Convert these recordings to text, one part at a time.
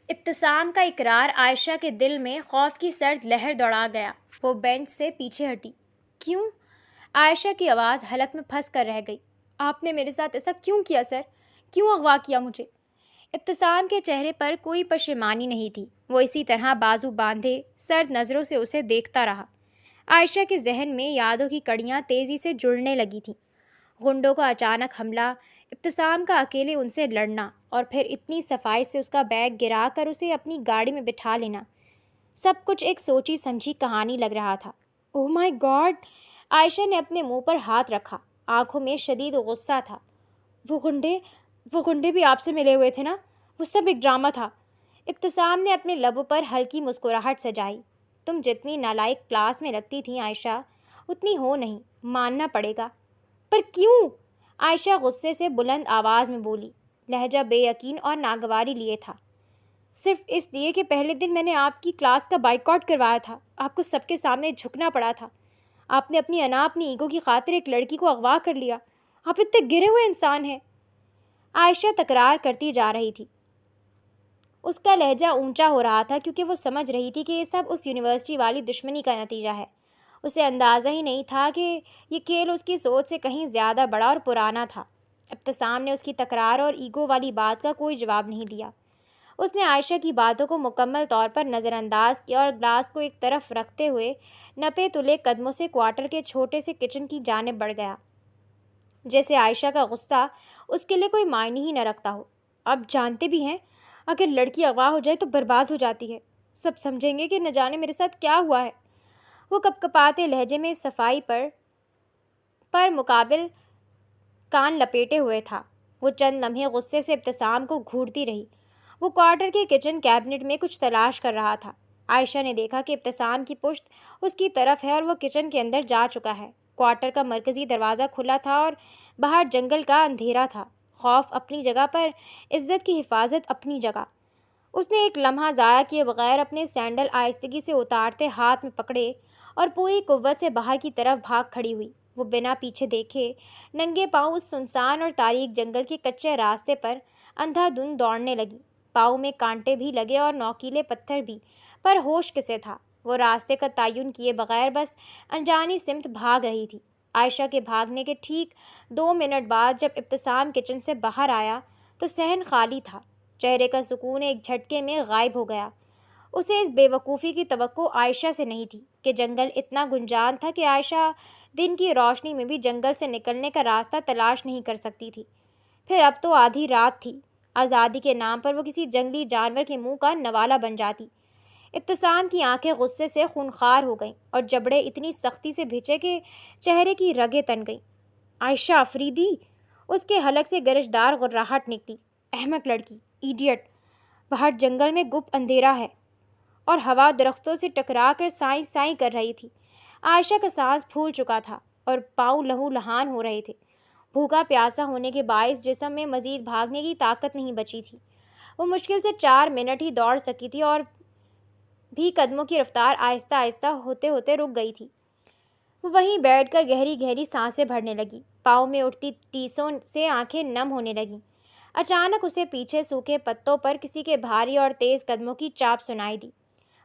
ابتسام کا اقرار عائشہ کے دل میں خوف کی سرد لہر دوڑا گیا۔ وہ بینچ سے پیچھے ہٹی۔ کیوں؟ عائشہ کی آواز حلق میں پھنس کر رہ گئی۔ آپ نے میرے ساتھ ایسا کیوں کیا سر؟ کیوں اغوا کیا مجھے؟ ابتسام کے چہرے پر کوئی پشیمانی نہیں تھی۔ وہ اسی طرح بازو باندھے سرد نظروں سے اسے دیکھتا رہا۔ عائشہ کے ذہن میں یادوں کی کڑیاں تیزی سے جڑنے لگی تھیں۔ غنڈوں کا اچانک حملہ، ابتسام کا اکیلے ان سے لڑنا، اور پھر اتنی صفائی سے اس کا بیگ گرا کر اسے اپنی گاڑی میں بٹھا لینا، سب کچھ ایک سوچی سمجھی کہانی لگ رہا تھا۔ اوہ مائی گاڈ! عائشہ نے اپنے منہ پر ہاتھ رکھا۔ آنکھوں میں شدید غصہ تھا۔ وہ غنڈے بھی آپ سے ملے ہوئے تھے نا؟ وہ سب ایک ڈرامہ تھا۔ ابتسام نے اپنے لبوں پر ہلکی مسکراہٹ سجائی۔ تم جتنی نالائق کلاس میں لگتی تھیں عائشہ، اتنی ہو نہیں، ماننا پڑے گا۔ پر کیوں؟ عائشہ غصے سے بلند آواز میں بولی، لہجہ بے یقین اور ناگواری لیے تھا۔ صرف اس لیے کہ پہلے دن میں نے آپ کی کلاس کا بائیکاٹ کروایا تھا۔ آپ کو سب کے سامنے جھکنا پڑا تھا۔ آپ نے اپنی اپنی ایگو کی خاطر ایک لڑکی کو اغوا کر لیا۔ آپ اتنے گرے ہوئے انسان ہیں۔ عائشہ تکرار کرتی جا رہی تھی۔ اس کا لہجہ اونچا ہو رہا تھا کیونکہ وہ سمجھ رہی تھی کہ یہ سب اس یونیورسٹی والی دشمنی کا نتیجہ ہے۔ اسے اندازہ ہی نہیں تھا کہ یہ کھیل اس کی سوچ سے کہیں زیادہ بڑا اور پرانا تھا۔ ابتسام نے اس کی تکرار اور ایگو والی بات کا کوئی جواب نہیں دیا۔ اس نے عائشہ کی باتوں کو مکمل طور پر نظر انداز کیا اور گلاس کو ایک طرف رکھتے ہوئے نپے تلے قدموں سے کوارٹر کے چھوٹے سے کچن کی جانب بڑھ گیا، جیسے عائشہ کا غصہ اس کے لیے کوئی معنی ہی نہ رکھتا ہو۔ آپ جانتے بھی ہیں، اگر لڑکی اغوا ہو جائے تو برباد ہو جاتی ہے۔ سب سمجھیں گے کہ نہ جانے میرے ساتھ کیا ہوا ہے۔ وہ کپکپاتے لہجے میں صفائی پر مقابل کان لپیٹے ہوئے تھا۔ وہ چند لمحے غصے سے ابتسام کو گھورتی رہی۔ وہ کوارٹر کے کچن کیبنٹ میں کچھ تلاش کر رہا تھا۔ عائشہ نے دیکھا کہ ابتسام کی پشت اس کی طرف ہے اور وہ کچن کے اندر جا چکا ہے۔ کوارٹر کا مرکزی دروازہ کھلا تھا اور باہر جنگل کا اندھیرا تھا۔ خوف اپنی جگہ پر، عزت کی حفاظت اپنی جگہ۔ اس نے ایک لمحہ ضائع کیے بغیر اپنے سینڈل آہستگی سے اتارتے ہاتھ میں پکڑے اور پوری قوت سے باہر کی طرف بھاگ کھڑی ہوئی۔ وہ بنا پیچھے دیکھے ننگے پاؤں اس سنسان اور تاریک جنگل کے کچے راستے پر اندھا دھند دوڑنے لگی۔ پاؤں میں کانٹے بھی لگے اور نوکیلے پتھر بھی، پر ہوش کسے تھا؟ وہ راستے کا تعین کیے بغیر بس انجانی سمت بھاگ رہی تھی۔ عائشہ کے بھاگنے کے ٹھیک 2 منٹ بعد جب ابتسام کچن سے باہر آیا تو صحن خالی تھا۔ چہرے کا سکون ایک جھٹکے میں غائب ہو گیا۔ اسے اس بے وقوفی کی توقع عائشہ سے نہیں تھی کہ جنگل اتنا گنجان تھا کہ عائشہ دن کی روشنی میں بھی جنگل سے نکلنے کا راستہ تلاش نہیں کر سکتی تھی۔ پھر اب تو آدھی رات تھی۔ آزادی کے نام پر وہ کسی جنگلی جانور کے منہ کا نوالا بن جاتی۔ ابتسام کی آنکھیں غصے سے خونخوار ہو گئیں اور جبڑے اتنی سختی سے بھیچے کہ چہرے کی رگیں تن گئیں۔ عائشہ افریدی! اس کے حلق سے گرجدار غراہٹ نکلی۔ احمق لڑکی! ایڈیٹ! باہر جنگل میں گپ اندھیرا ہے اور ہوا درختوں سے ٹکرا کر سائیں سائیں کر رہی تھی۔ عائشہ کا سانس پھول چکا تھا اور پاؤں لہو لہان ہو رہے تھے۔ بھوکا پیاسا ہونے کے باعث جسم میں مزید بھاگنے کی طاقت نہیں بچی تھی۔ وہ مشکل سے 4 منٹ ہی دوڑ سکی تھی اور بھی قدموں کی رفتار آہستہ آہستہ ہوتے ہوتے رک گئی تھی۔ وہ وہیں بیٹھ کر گہری گہری سانسیں بھرنے لگی۔ پاؤں میں اٹھتی ٹیسوں سے آنکھیں نم ہونے لگیں۔ اچانک اسے پیچھے سوکھے پتوں پر کسی کے بھاری اور تیز قدموں کی چاپ سنائی دی۔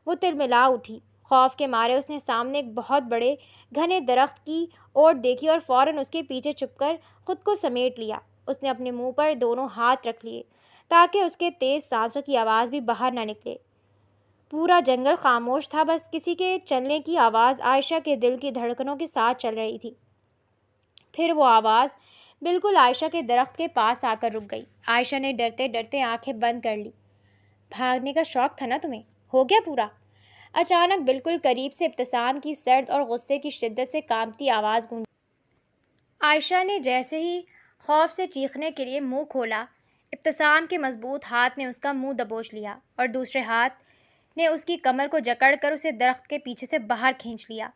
وہ تلملا اٹھی۔ خوف کے مارے اس نے سامنے ایک بہت بڑے گھنے درخت کی اوٹ دیکھی اور فوراً اس کے پیچھے چھپ کر خود کو سمیٹ لیا۔ اس نے اپنے منہ پر دونوں ہاتھ رکھ لیے تاکہ اس کے تیز سانسوں کی آواز بھی باہر نہ نکلے۔ پورا جنگل خاموش تھا، بس کسی کے چلنے کی آواز عائشہ کے دل کی دھڑکنوں کے ساتھ چل رہی تھی۔ پھر وہ آواز بالکل عائشہ کے درخت کے پاس آ کر رک گئی۔ عائشہ نے ڈرتے ڈرتے آنکھیں بند کر لی۔ بھاگنے کا شوق تھا نا تمہیں؟ ہو گیا پورا؟ اچانک بالکل قریب سے ابتسام کی سرد اور غصے کی شدت سے کانپتی آواز گونجی۔ عائشہ نے جیسے ہی خوف سے چیخنے کے لیے منہ کھولا، ابتسام کے مضبوط ہاتھ نے اس کا منہ دبوچ لیا اور دوسرے ہاتھ نے اس کی کمر کو جکڑ کر اسے درخت کے پیچھے سے باہر کھینچ لیا۔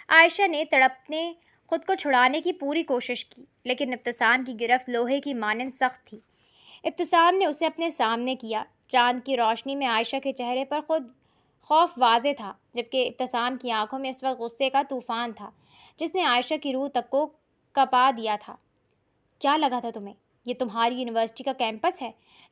عائشہ نے تڑپنے خود کو چھڑانے کی پوری کوشش کی، لیکن ابتسام کی گرفت لوہے کی مانند سخت تھی۔ ابتسام نے اسے اپنے سامنے کیا۔ چاند کی روشنی میں عائشہ کے چہرے پر خود خوف واضح تھا، جبکہ ابتسام کی آنکھوں میں اس وقت غصے کا طوفان تھا جس نے عائشہ کی روح تک کو کپا دیا تھا۔ کیا لگا تھا تمہیں؟ یہ تمہاری یونیورسٹی کا کیمپس ہے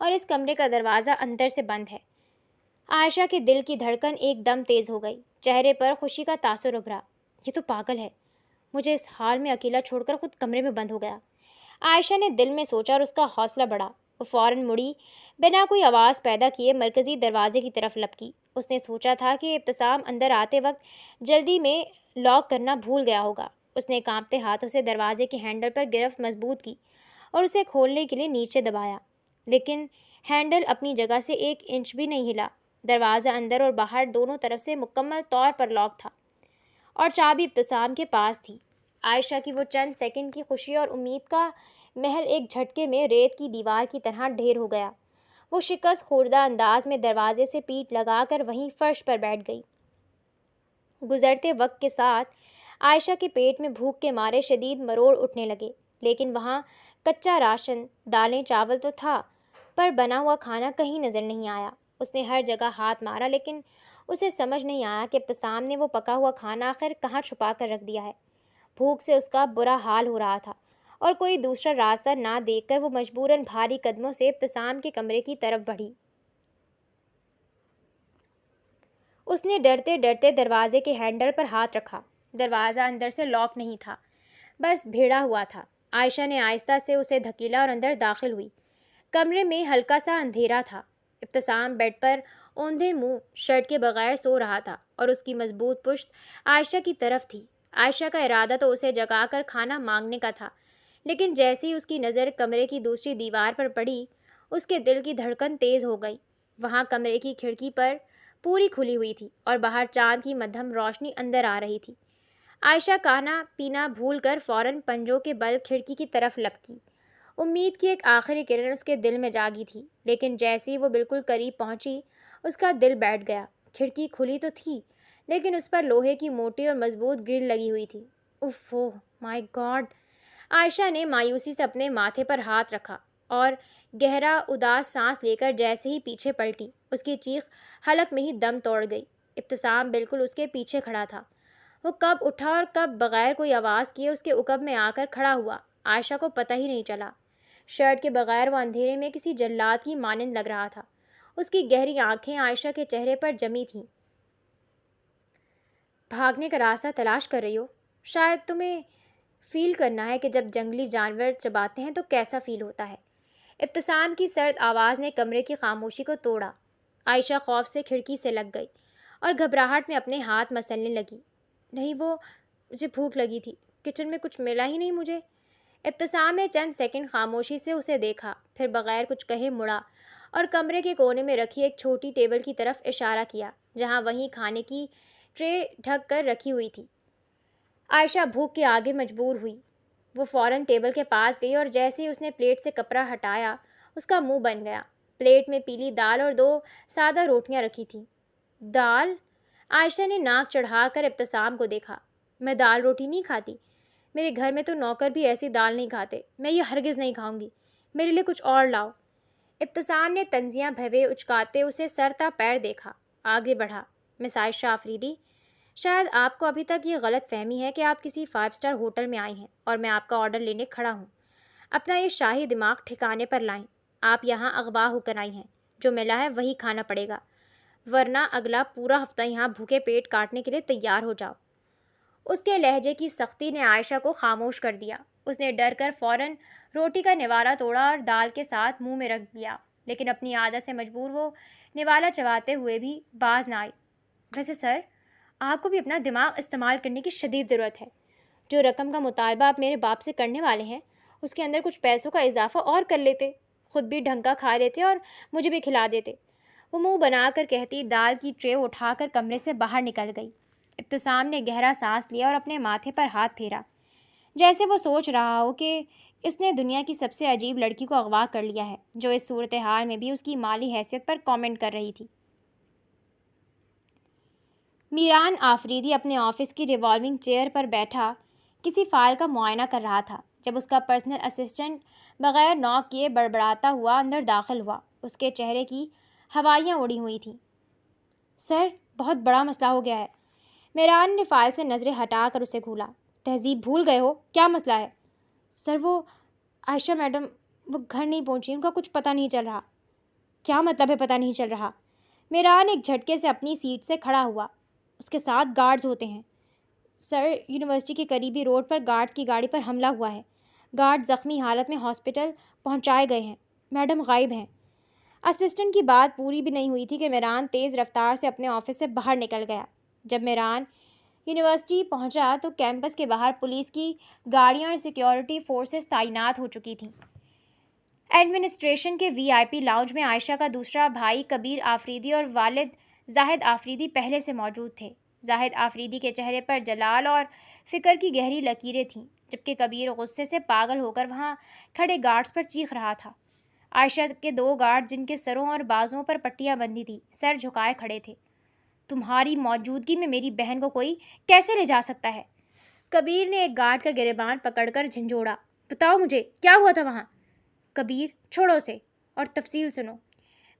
اور اس کمرے کا دروازہ اندر سے بند ہے۔ عائشہ کے دل کی دھڑکن ایک دم تیز ہو گئی، چہرے پر خوشی کا تاثر ابھرا۔ یہ تو پاگل ہے، مجھے اس حال میں اکیلا چھوڑ کر خود کمرے میں بند ہو گیا۔ عائشہ نے دل میں سوچا اور اس کا حوصلہ بڑھا۔ وہ فوراً مڑی، بنا کوئی آواز پیدا کیے مرکزی دروازے کی طرف لپکی۔ اس نے سوچا تھا کہ ابتسام اندر آتے وقت جلدی میں لاک کرنا بھول گیا ہوگا۔ اس نے کانپتے ہاتھوں سے دروازے کے ہینڈل پر گرفت مضبوط کی اور اسے کھولنے کے لیے نیچے دبایا، لیکن ہینڈل اپنی جگہ سے 1 انچ بھی نہیں ہلا۔ دروازہ اندر اور باہر دونوں طرف سے مکمل طور پر لاک تھا اور چابی ابتسام کے پاس تھی۔ عائشہ کی وہ چند سیکنڈ کی خوشی اور امید کا محل ایک جھٹکے میں ریت کی دیوار کی طرح ڈھیر ہو گیا۔ وہ شکست خوردہ انداز میں دروازے سے پیٹھ لگا کر وہیں فرش پر بیٹھ گئی۔ گزرتے وقت کے ساتھ عائشہ کے پیٹ میں بھوک کے مارے شدید مروڑ اٹھنے لگے، لیکن وہاں کچا راشن، دالیں چاول تو تھا، پر بنا ہوا کھانا کہیں نظر نہیں آیا۔ اس نے ہر جگہ ہاتھ مارا، لیکن اسے سمجھ نہیں آیا کہ ابتسام نے وہ پکا ہوا کھانا آخر کہاں چھپا کر رکھ دیا ہے۔ بھوک سے اس کا برا حال ہو رہا تھا اور کوئی دوسرا راستہ نہ دیکھ کر وہ مجبوراً بھاری قدموں سے ابتسام کے کمرے کی طرف بڑھی۔ اس نے ڈرتے ڈرتے دروازے کے ہینڈل پر ہاتھ رکھا۔ دروازہ اندر سے لاک نہیں تھا، بس بھیڑا ہوا تھا۔ عائشہ نے آہستہ سے اسے دھکیلا اور اندر داخل ہوئی۔ کمرے میں ہلکا سا اندھیرا تھا۔ ابتسام بیڈ پر اوندھے منہ شرٹ کے بغیر سو رہا تھا اور اس کی مضبوط پشت عائشہ کی طرف تھی۔ عائشہ کا ارادہ تو اسے جگا کر کھانا مانگنے کا تھا، لیکن جیسے ہی اس کی نظر کمرے کی دوسری دیوار پر پڑی، اس کے دل کی دھڑکن تیز ہو گئی۔ وہاں کمرے کی کھڑکی پر پوری کھلی ہوئی تھی اور باہر چاند کی مدھم روشنی اندر آ رہی تھی۔ عائشہ کھانا پینا بھول کر فوراً پنجوں کے بل کھڑکی کی طرف لپکی۔ امید کی ایک آخری کرن اس کے دل میں جاگی تھی، لیکن جیسے ہی وہ بالکل قریب پہنچی، اس کا دل بیٹھ گیا۔ کھڑکی کھلی تو تھی، لیکن اس پر لوہے کی موٹی اور مضبوط گرل لگی ہوئی تھی۔ اوف مائی گاڈ! عائشہ نے مایوسی سے اپنے ماتھے پر ہاتھ رکھا اور گہرا اداس سانس لے کر جیسے ہی پیچھے پلٹی، اس کی چیخ حلق میں ہی دم توڑ گئی۔ ابتسام بالکل اس کے پیچھے کھڑا تھا۔ وہ کب اٹھا اور کب بغیر کوئی آواز کیے اس کے عقب میں آ کر کھڑا ہوا، عائشہ کو پتہ ہی نہیں چلا۔ شرٹ کے بغیر وہ اندھیرے میں کسی جلاد کی مانند لگ رہا تھا۔ اس کی گہری آنکھیں عائشہ کے چہرے پر جمی تھیں۔ بھاگنے کا راستہ تلاش کر رہی ہو؟ شاید تمہیں فیل کرنا ہے کہ جب جنگلی جانور چباتے ہیں تو کیسا فیل ہوتا ہے۔ ابتسام کی سرد آواز نے کمرے کی خاموشی کو توڑا۔ عائشہ خوف سے کھڑکی سے لگ گئی اور گھبراہٹ میں اپنے ہاتھ مسلنے لگی۔ نہیں، وہ مجھے بھوک لگی تھی، کچن میں کچھ ملا ہی نہیں مجھے۔ ابتسام نے چند سیکنڈ خاموشی سے اسے دیکھا، پھر بغیر کچھ کہے مڑا اور کمرے کے کونے میں رکھی ایک چھوٹی ٹیبل کی طرف اشارہ کیا، جہاں وہیں کھانے کی ٹرے ڈھک کر رکھی ہوئی تھی۔ عائشہ بھوک کے آگے مجبور ہوئی۔ وہ فوراً ٹیبل کے پاس گئی اور جیسے ہی اس نے پلیٹ سے کپڑا ہٹایا، اس کا منہ بن گیا۔ پلیٹ میں پیلی دال اور 2 سادہ روٹیاں رکھی تھیں۔ دال؟ عائشہ نے ناک چڑھا کر ابتسام کو دیکھا۔ میں دال روٹی نہیں کھاتی، میرے گھر میں تو نوکر بھی ایسی دال نہیں کھاتے، میں یہ ہرگز نہیں کھاؤں گی، میرے لیے کچھ اور لاؤ۔ ابتسام نے طنزیاں بھوے اچکاتے اسے سر تا پیر دیکھا، آگے بڑھا۔ مس عائشہ آفریدی، شاید آپ کو ابھی تک یہ غلط فہمی ہے کہ آپ کسی 5 اسٹار ہوٹل میں آئی ہیں اور میں آپ کا آرڈر لینے کھڑا ہوں۔ اپنا یہ شاہی دماغ ٹھکانے پر لائیں۔ آپ یہاں اغوا ہو کر آئی ہیں، جو ملا ہے وہی کھانا پڑے گا، ورنہ اگلا پورا ہفتہ یہاں بھوکے پیٹ کاٹنے کے لیے تیار ہو جاؤ۔ اس کے لہجے کی سختی نے عائشہ کو خاموش کر دیا۔ اس نے ڈر کر فوراً روٹی کا نوالہ توڑا اور دال کے ساتھ منہ میں رکھ دیا، لیکن اپنی عادت سے مجبور وہ نوالہ چباتے ہوئے بھی باز نہ آئی۔ ویسے سر، آپ کو بھی اپنا دماغ استعمال کرنے کی شدید ضرورت ہے۔ جو رقم کا مطالبہ آپ میرے باپ سے کرنے والے ہیں، اس کے اندر کچھ پیسوں کا اضافہ اور کر لیتے، خود بھی ڈھنگ کا کھا لیتے اور مجھے بھی کھلا دیتے۔ وہ منہ بنا کر کہتی دال کی ٹرے اٹھا کر کمرے سے باہر نکل گئی۔ ابتسام نے گہرا سانس لیا اور اپنے ماتھے پر ہاتھ پھیرا، جیسے وہ سوچ رہا ہو کہ اس نے دنیا کی سب سے عجیب لڑکی کو اغوا کر لیا ہے، جو اس صورتحال میں بھی اس کی مالی حیثیت پر کامنٹ کر رہی تھی۔ میران آفریدی اپنے آفس کی ریوالونگ چیئر پر بیٹھا کسی فائل کا معائنہ کر رہا تھا، جب اس کا پرسنل اسسٹنٹ بغیر نوک کیے بڑبڑاتا ہوا اندر داخل ہوا۔ اس کے چہرے کی ہوائیاں اڑی ہوئی تھیں۔ سر، بہت بڑا مسئلہ ہو گیا ہے۔ میران نے فائل سے نظریں ہٹا کر اسے گھولا۔ تہذیب بھول گئے ہو؟ کیا مسئلہ ہے؟ سر، وہ عائشہ میڈم وہ گھر نہیں پہنچی، ان کا کچھ پتہ نہیں چل رہا۔ کیا مطلب ہے پتہ نہیں چل رہا؟ میران ایک جھٹکے سے اپنی سیٹ سے کھڑا ہوا۔ اس کے ساتھ گارڈز ہوتے ہیں سر، یونیورسٹی کے قریبی روڈ پر گارڈز کی گاڑی پر حملہ ہوا ہے۔ گارڈ زخمی حالت میں ہاسپٹل پہنچائے گئے ہیں۔ میڈم غائب ہیں۔ اسسٹنٹ کی بات پوری بھی نہیں ہوئی تھی کہ میران تیز رفتار سے اپنے آفس سے باہر نکل گیا۔ جب میران یونیورسٹی پہنچا تو کیمپس کے باہر پولیس کی گاڑیاں اور سیکیورٹی فورسز تعینات ہو چکی تھیں۔ ایڈمنسٹریشن کے وی آئی پی لاؤنج میں عائشہ کا دوسرا بھائی کبیر آفریدی اور والد زاہد آفریدی پہلے سے موجود تھے۔ زاہد آفریدی کے چہرے پر جلال اور فکر کی گہری لکیریں تھیں، جبکہ کبیر غصے سے پاگل ہو کر وہاں کھڑے گارڈز پر چیخ رہا تھا۔ عائشہ کے دو گارڈ جن کے سروں اور بازوؤں پر پٹیاں بندھی تھیں سر جھکائے کھڑے تھے۔ تمہاری موجودگی میں میری بہن کو کوئی کیسے لے جا سکتا ہے؟ کبیر نے ایک گارڈ کا گریبان پکڑ کر جھنجھوڑا۔ بتاؤ مجھے کیا ہوا تھا وہاں؟ کبیر، چھوڑو اسے اور تفصیل سنو،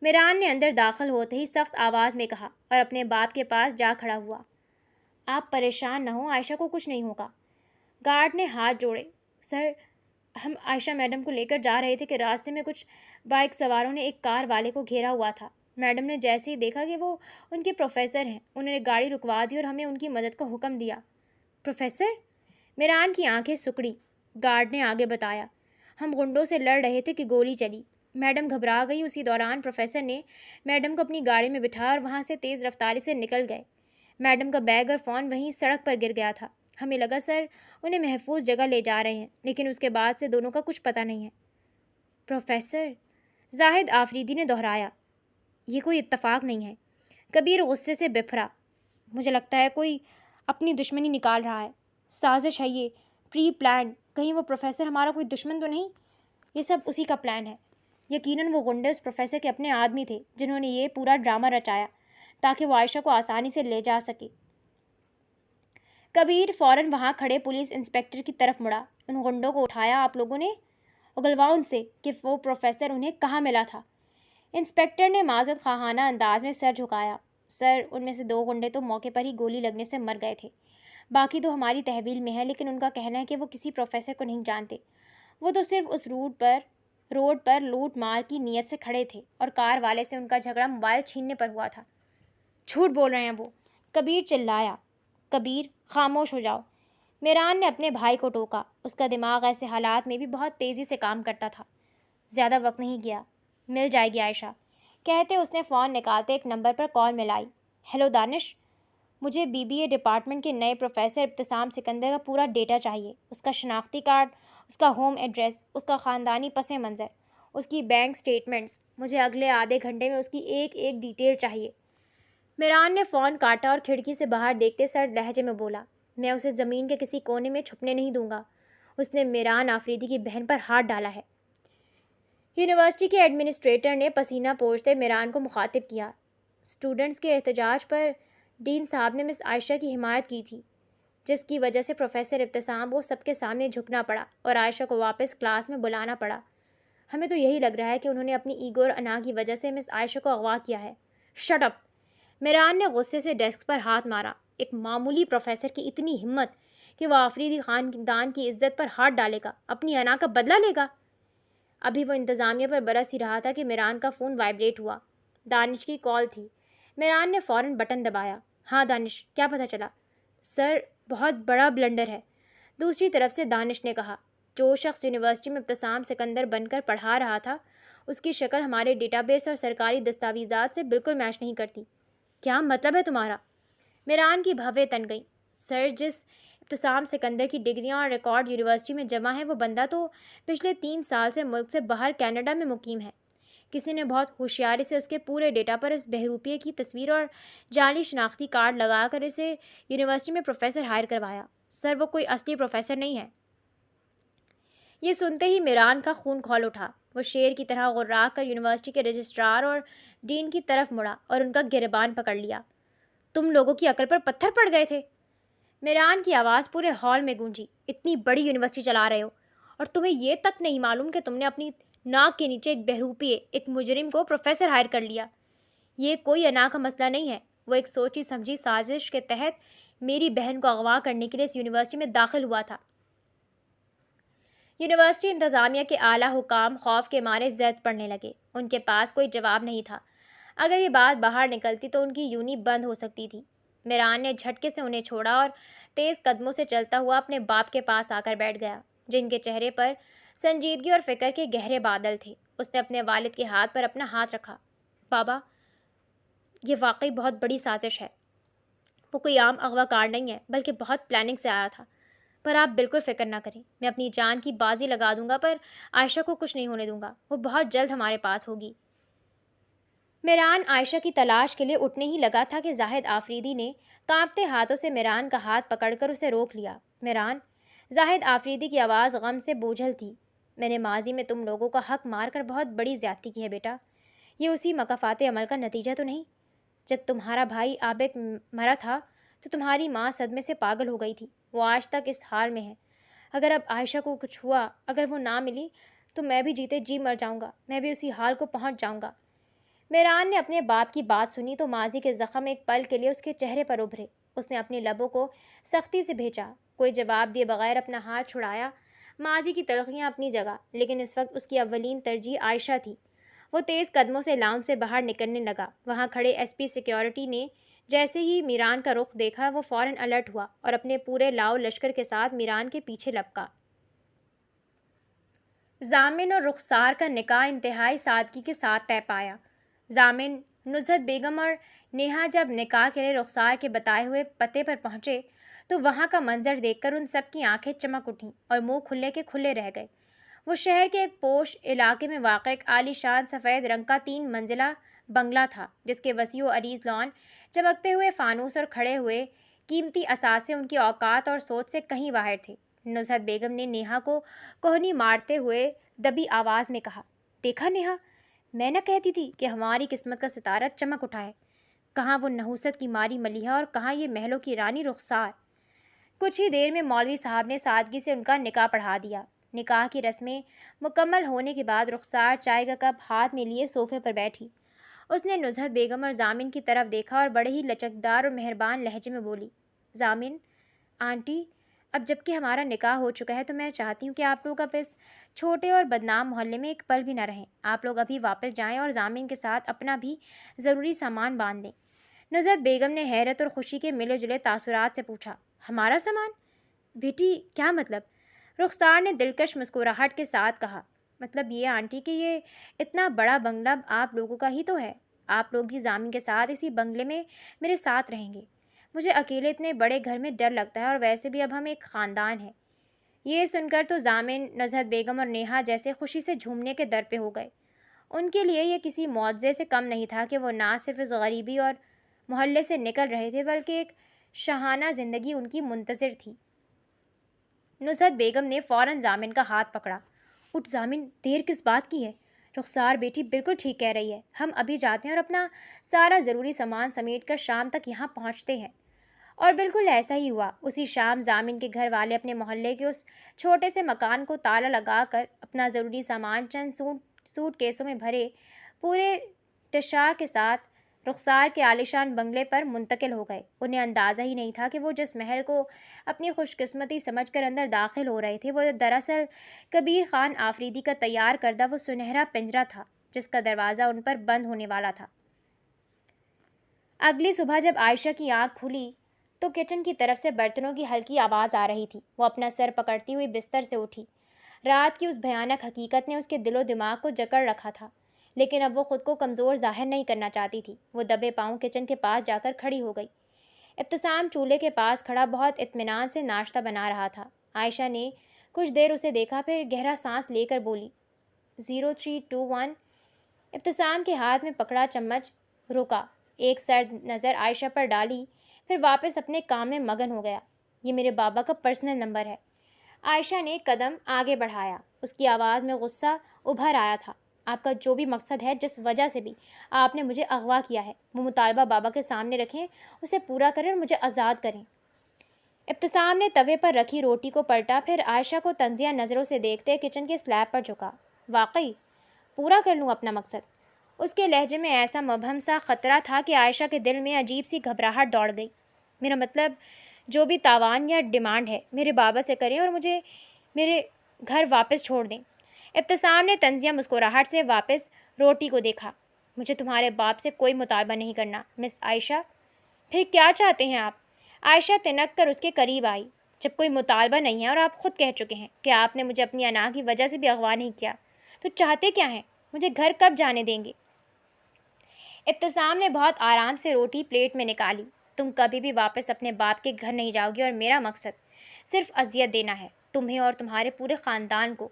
میران نے اندر داخل ہوتے ہی سخت آواز میں کہا اور اپنے باپ کے پاس جا کھڑا ہوا۔ آپ پریشان نہ ہوں، عائشہ کو کچھ نہیں ہوگا۔ گارڈ نے ہاتھ جوڑے۔ سر، ہم عائشہ میڈم کو لے کر جا رہے تھے کہ راستے میں کچھ بائک سواروں نے ایک کار والے کو گھیرا ہوا تھا۔ میڈم نے جیسے ہی دیکھا کہ وہ ان کے پروفیسر ہیں، انہوں نے گاڑی رکوا دی اور ہمیں ان کی مدد کا حکم دیا۔ پروفیسر؟ میران کی آنکھیں سکڑیں۔ گارڈ نے آگے بتایا، ہم غنڈوں سے لڑ رہے تھے کہ گولی چلی۔ میڈم گھبرا گئی۔ اسی دوران پروفیسر نے میڈم کو اپنی گاڑی میں بٹھایا اور وہاں سے تیز رفتاری سے نکل گئے۔ میڈم کا بیگ اور فون وہیں سڑک پر گر گیا تھا۔ ہمیں لگا سر انہیں محفوظ جگہ لے جا رہے ہیں، لیکن اس کے بعد سے دونوں کا کچھ پتہ نہیں ہے۔ پروفیسر؟ زاہد آفریدی نے دہرایا، یہ کوئی اتفاق نہیں ہے۔ کبیر غصے سے بفرا۔ مجھے لگتا ہے کوئی اپنی دشمنی نکال رہا ہے۔ سازش ہے یہ، پری پلانڈ۔ کہیں وہ پروفیسر ہمارا کوئی دشمن تو نہیں؟ یہ سب اسی کا پلان ہے۔ یقیناً وہ غنڈے اس پروفیسر کے اپنے آدمی تھے جنہوں نے یہ پورا ڈرامہ رچایا تاکہ وہ عائشہ کو آسانی سے لے جا سکے۔ کبیر فوراً وہاں کھڑے پولیس انسپکٹر کی طرف مڑا۔ ان غنڈوں کو اٹھایا آپ لوگوں نے؟ اگلواؤ ان سے کہ وہ پروفیسر انہیں کہاں ملا تھا۔ انسپکٹر نے معذرت خواہانہ انداز میں سر جھکایا۔ سر، ان میں سے 2 غنڈے تو موقع پر ہی گولی لگنے سے مر گئے تھے، باقی تو ہماری تحویل میں ہے، لیکن ان کا کہنا ہے کہ وہ کسی پروفیسر کو نہیں جانتے۔ وہ تو صرف اس روڈ پر لوٹ مار کی نیت سے کھڑے تھے اور کار والے سے ان کا جھگڑا موبائل چھیننے پر ہوا تھا۔ جھوٹ بول رہے ہیں وہ، کبیر چلایا۔ کبیر، خاموش ہو جاؤ۔ میران نے اپنے بھائی کو ٹوکا۔ اس کا دماغ ایسے حالات میں بھی بہت تیزی سے کام کرتا تھا۔ زیادہ وقت نہیں گیا، مل جائے گی عائشہ، کہتے اس نے فون نکالتے ایک نمبر پر کال ملائی۔ ہیلو دانش، مجھے بی بی اے ڈپارٹمنٹ کے نئے پروفیسر ابتسام سکندر کا پورا ڈیٹا چاہیے، اس کا شناختی کارڈ، اس کا ہوم ایڈریس، اس کا خاندانی پس منظر، اس کی بینک سٹیٹمنٹس۔ مجھے اگلے آدھے گھنٹے میں اس کی ایک ایک ڈیٹیل چاہیے۔ میران نے فون کاٹا اور کھڑکی سے باہر دیکھتے سرد لہجے میں بولا، میں اسے زمین کے کسی کونے میں چھپنے نہیں دوں گا۔ اس نے میران آفریدی کی بہن پر ہاتھ ڈالا ہے۔ یونیورسٹی کے ایڈمنسٹریٹر نے پسینہ پوچھتے میران کو مخاطب کیا۔ اسٹوڈنٹس کے احتجاج پر ڈین صاحب نے مس عائشہ کی حمایت کی تھی، جس کی وجہ سے پروفیسر ابتسام کو سب کے سامنے جھکنا پڑا اور عائشہ کو واپس کلاس میں بلانا پڑا۔ ہمیں تو یہی لگ رہا ہے کہ انہوں نے اپنی ایگو اور انا کی وجہ سے مس عائشہ کو اغوا کیا ہے۔ Shut up! میران نے غصے سے ڈیسک پر ہاتھ مارا۔ ایک معمولی پروفیسر کی اتنی ہمت کہ وہ آفریدی خاندان کی عزت پر ہاتھ ڈالے گا، اپنی انا کا بدلہ لے گا۔ ابھی وہ انتظامیہ پر برس ہی رہا تھا کہ میران کا فون وائبریٹ ہوا۔ دانش کی کال تھی۔ میران نے فوراً بٹن دبایا۔ ہاں دانش، کیا پتہ چلا؟ سر، بہت بڑا بلنڈر ہے۔ دوسری طرف سے دانش نے کہا، جو شخص یونیورسٹی میں ابتسام سکندر بن کر پڑھا رہا تھا، اس کی شکل ہمارے ڈیٹا بیس اور سرکاری دستاویزات سے بالکل میچ نہیں کرتی۔ کیا مطلب ہے تمہارا؟ میران کی بھویں تن گئی۔ سر، جس ابتسام سکندر کی ڈگریاں اور ریکارڈ یونیورسٹی میں جمع ہے، وہ بندہ تو پچھلے 3 سال سے ملک سے باہر کینیڈا میں مقیم ہے۔ کسی نے بہت ہوشیاری سے اس کے پورے ڈیٹا پر اس بہروپیے کی تصویر اور جعلی شناختی کارڈ لگا کر اسے یونیورسٹی میں پروفیسر ہائر کروایا۔ سر، وہ کوئی اصلی پروفیسر نہیں ہے۔ یہ سنتے ہی میران کا خون کھول اٹھا۔ وہ شیر کی طرح غرا کر یونیورسٹی کے رجسٹرار اور ڈین کی طرف مڑا اور ان کا گریبان پکڑ لیا۔ تم لوگوں کی عقل پر پتھر پڑ گئے تھے؟ میران کی آواز پورے ہال میں گونجی۔ اتنی بڑی یونیورسٹی چلا رہے ہو اور تمہیں یہ تک نہیں معلوم کہ تم نے اپنی ناک کے نیچے ایک بہروپیے، ایک مجرم کو پروفیسر ہائر کر لیا۔ یہ کوئی انا کا مسئلہ نہیں ہے، وہ ایک سوچی سمجھی سازش کے تحت میری بہن کو اغوا کرنے کے لیے اس یونیورسٹی میں داخل ہوا تھا۔ یونیورسٹی انتظامیہ کے اعلیٰ حکام خوف کے مارے زد پڑنے لگے۔ ان کے پاس کوئی جواب نہیں تھا۔ اگر یہ بات باہر نکلتی تو ان کی یونی بند ہو سکتی تھی۔ میران نے جھٹکے سے انہیں چھوڑا اور تیز قدموں سے چلتا ہوا اپنے باپ کے پاس آ کر بیٹھ گیا، جن کے چہرے پر سنجیدگی اور فکر کے گہرے بادل تھے۔ اس نے اپنے والد کے ہاتھ پر اپنا ہاتھ رکھا۔ بابا، یہ واقعی بہت بڑی سازش ہے۔ وہ کوئی عام اغوا کار نہیں ہے، بلکہ بہت پلاننگ سے آیا تھا۔ پر آپ بالکل فکر نہ کریں، میں اپنی جان کی بازی لگا دوں گا، پر عائشہ کو کچھ نہیں ہونے دوں گا۔ وہ بہت جلد ہمارے پاس ہوگی۔ میران عائشہ کی تلاش کے لیے اٹھنے ہی لگا تھا کہ زاہد آفریدی نے کانپتے ہاتھوں سے میران کا ہاتھ پکڑ کر اسے روک لیا۔ میران، زاہد آفریدی کی آواز غم سے بوجھل تھی، میں نے ماضی میں تم لوگوں کا حق مار کر بہت بڑی زیادتی کی ہے بیٹا۔ یہ اسی مکافات عمل کا نتیجہ تو نہیں؟ جب تمہارا بھائی عابق مرا تھا تو تمہاری ماں صدمے سے پاگل ہو گئی تھی۔ وہ آج تک اس حال میں ہے۔ اگر اب عائشہ کو کچھ ہوا، اگر وہ نہ ملی، تو میں بھی جیتے جی مر جاؤں گا، میں بھی اسی حال کو پہنچ جاؤں گا۔ میران نے اپنے باپ کی بات سنی تو ماضی کے زخم ایک پل کے لیے اس کے چہرے پر ابھرے۔ اس نے اپنے لبوں کو سختی سے بھینچا، کوئی جواب دیے بغیر اپنا ہاتھ چھڑایا۔ ماضی کی تلخیاں اپنی جگہ، لیکن اس وقت اس کی اولین ترجیح عائشہ تھی۔ وہ تیز قدموں سے لاؤنج سے باہر نکلنے لگا۔ وہاں کھڑے ایس پی سیکیورٹی نے جیسے ہی میران کا رخ دیکھا، وہ فوراً الرٹ ہوا اور اپنے پورے لاؤ لشکر کے ساتھ میران کے پیچھے لپکا۔ ضامن اور رخسار کا نکاح انتہائی سادگی کے ساتھ طے پایا۔ ضامن نزہت بیگم اور نیہا جب نکاح کے لیے رخسار کے بتائے ہوئے پتے پر پہنچے تو وہاں کا منظر دیکھ کر ان سب کی آنکھیں چمک اٹھیں اور منہ کھلے کے کھلے رہ گئے۔ وہ شہر کے ایک پوش علاقے میں واقع ایک عالی شان سفید رنگ کا 3 منزلہ بنگلہ تھا، جس کے وسیع و عریض لان، چمکتے ہوئے فانوس اور کھڑے ہوئے قیمتی اثاثے ان کی اوقات اور سوچ سے کہیں باہر تھے۔ نزہت بیگم نے نیہا کو کوہنی مارتے ہوئے دبی آواز میں کہا، دیکھا نیہا، میں نہ کہتی تھی کہ ہماری قسمت کا ستارہ چمک اٹھا ہے۔ کہاں وہ نحوست کی ماری ملیحہ اور کہاں یہ محلوں کی رانی رخسار۔ کچھ ہی دیر میں مولوی صاحب نے سادگی سے ان کا نکاح پڑھا دیا۔ نکاح کی رسمیں مکمل ہونے کے بعد رخسار چائے کا کپ ہاتھ میں لیے صوفے پر بیٹھی۔ اس نے نزہت بیگم اور ضامن کی طرف دیکھا اور بڑے ہی لچکدار اور مہربان لہجے میں بولی، ضامن، آنٹی، اب جب کہ ہمارا نکاح ہو چکا ہے تو میں چاہتی ہوں کہ آپ لوگ اب اس چھوٹے اور بدنام محلے میں ایک پل بھی نہ رہیں۔ آپ لوگ ابھی واپس جائیں اور ضامن کے ساتھ اپنا بھی ضروری سامان باندھ لیں۔ نزہت بیگم نے حیرت اور خوشی کے ملے جلے تاثرات سے پوچھا، ہمارا سامان؟ بیٹی، کیا مطلب؟ رخسار نے دلکش مسکراہٹ کے ساتھ کہا، مطلب یہ آنٹی کہ یہ اتنا بڑا بنگلہ آپ لوگوں کا ہی تو ہے۔ آپ لوگ بھی ضامن کے ساتھ اسی بنگلے میں میرے ساتھ رہیں گے۔ مجھے اکیلے اتنے بڑے گھر میں ڈر لگتا ہے، اور ویسے بھی اب ہم ایک خاندان ہیں۔ یہ سن کر تو ضامن، نزہت بیگم اور نیہا جیسے خوشی سے جھومنے کے در پہ ہو گئے۔ ان کے لیے یہ کسی معجزے سے کم نہیں تھا کہ وہ نہ صرف اس غریبی اور محلے سے نکل رہے تھے، بلکہ ایک شاہانہ زندگی ان کی منتظر تھی۔ نزہت بیگم نے فوراً ضامن کا ہاتھ پکڑا۔ اٹھ ضامن، دیر کس بات کی ہے؟ رخسار بیٹی بالکل ٹھیک کہہ رہی ہے، ہم ابھی جاتے ہیں اور اپنا سارا ضروری سامان سمیٹ کر شام تک یہاں پہنچتے ہیں۔ اور بالکل ایسا ہی ہوا۔ اسی شام ضامن کے گھر والے اپنے محلے کے اس چھوٹے سے مکان کو تالا لگا کر اپنا ضروری سامان چند سوٹ کیسوں میں بھرے پورے ٹشاع کے ساتھ رخسار کے عالیشان بنگلے پر منتقل ہو گئے۔ انہیں اندازہ ہی نہیں تھا کہ وہ جس محل کو اپنی خوش قسمتی سمجھ کر اندر داخل ہو رہے تھے، وہ دراصل کبیر خان آفریدی کا تیار کردہ وہ سنہرا پنجرہ تھا جس کا دروازہ ان پر بند ہونے والا تھا۔ اگلی صبح جب عائشہ کی آنکھ کھلی تو کچن کی طرف سے برتنوں کی ہلکی آواز آ رہی تھی۔ وہ اپنا سر پکڑتی ہوئی بستر سے اٹھی۔ رات کی اس بھیانک حقیقت نے اس کے دل و دماغ کو جکڑ رکھا تھا، لیکن اب وہ خود کو کمزور ظاہر نہیں کرنا چاہتی تھی۔ وہ دبے پاؤں کچن کے پاس جا کر کھڑی ہو گئی۔ ابتسام چولہے کے پاس کھڑا بہت اطمینان سے ناشتہ بنا رہا تھا۔ عائشہ نے کچھ دیر اسے دیکھا، پھر گہرا سانس لے کر بولی، 0321۔ ابتسام کے ہاتھ میں پکڑا چمچ رکا، ایک سرد نظر عائشہ پر ڈالی، پھر واپس اپنے کام میں مگن ہو گیا۔ یہ میرے بابا کا پرسنل نمبر ہے۔ عائشہ نے قدم آگے بڑھایا۔ اس کی آواز میں غصہ ابھر آیا تھا۔ آپ کا جو بھی مقصد ہے، جس وجہ سے بھی آپ نے مجھے اغوا کیا ہے، وہ مطالبہ بابا کے سامنے رکھیں، اسے پورا کریں اور مجھے آزاد کریں۔ ابتسام نے توے پر رکھی روٹی کو پلٹا، پھر عائشہ کو طنزیہ نظروں سے دیکھتے کچن کے سلیب پر جھکا۔ واقعی پورا کر لوں اپنا مقصد؟ اس کے لہجے میں ایسا مبہم سا خطرہ تھا کہ عائشہ کے دل میں عجیب سی گھبراہٹ دوڑ گئی۔ میرا مطلب جو بھی تاوان یا ڈیمانڈ ہے، میرے بابا سے کریں اور مجھے میرے گھر واپس چھوڑ دیں۔ ابتسام نے طنزیہ مسکراہٹ سے واپس روٹی کو دیکھا۔ مجھے تمہارے باپ سے کوئی مطالبہ نہیں کرنا مس عائشہ۔ پھر کیا چاہتے ہیں آپ؟ عائشہ تنک کر اس کے قریب آئی۔ جب کوئی مطالبہ نہیں ہے اور آپ خود کہہ چکے ہیں کہ آپ نے مجھے اپنی انا کی وجہ سے بھی اغوا نہیں کیا، تو چاہتے کیا ہیں؟ مجھے گھر کب جانے دیں گے؟ ابتسام نے بہت آرام سے روٹی پلیٹ میں نکالی۔ تم کبھی بھی واپس اپنے باپ کے گھر نہیں جاؤ گی اور میرا مقصد صرف اذیت دینا ہے، تمہیں اور تمہارے پورے خاندان کو،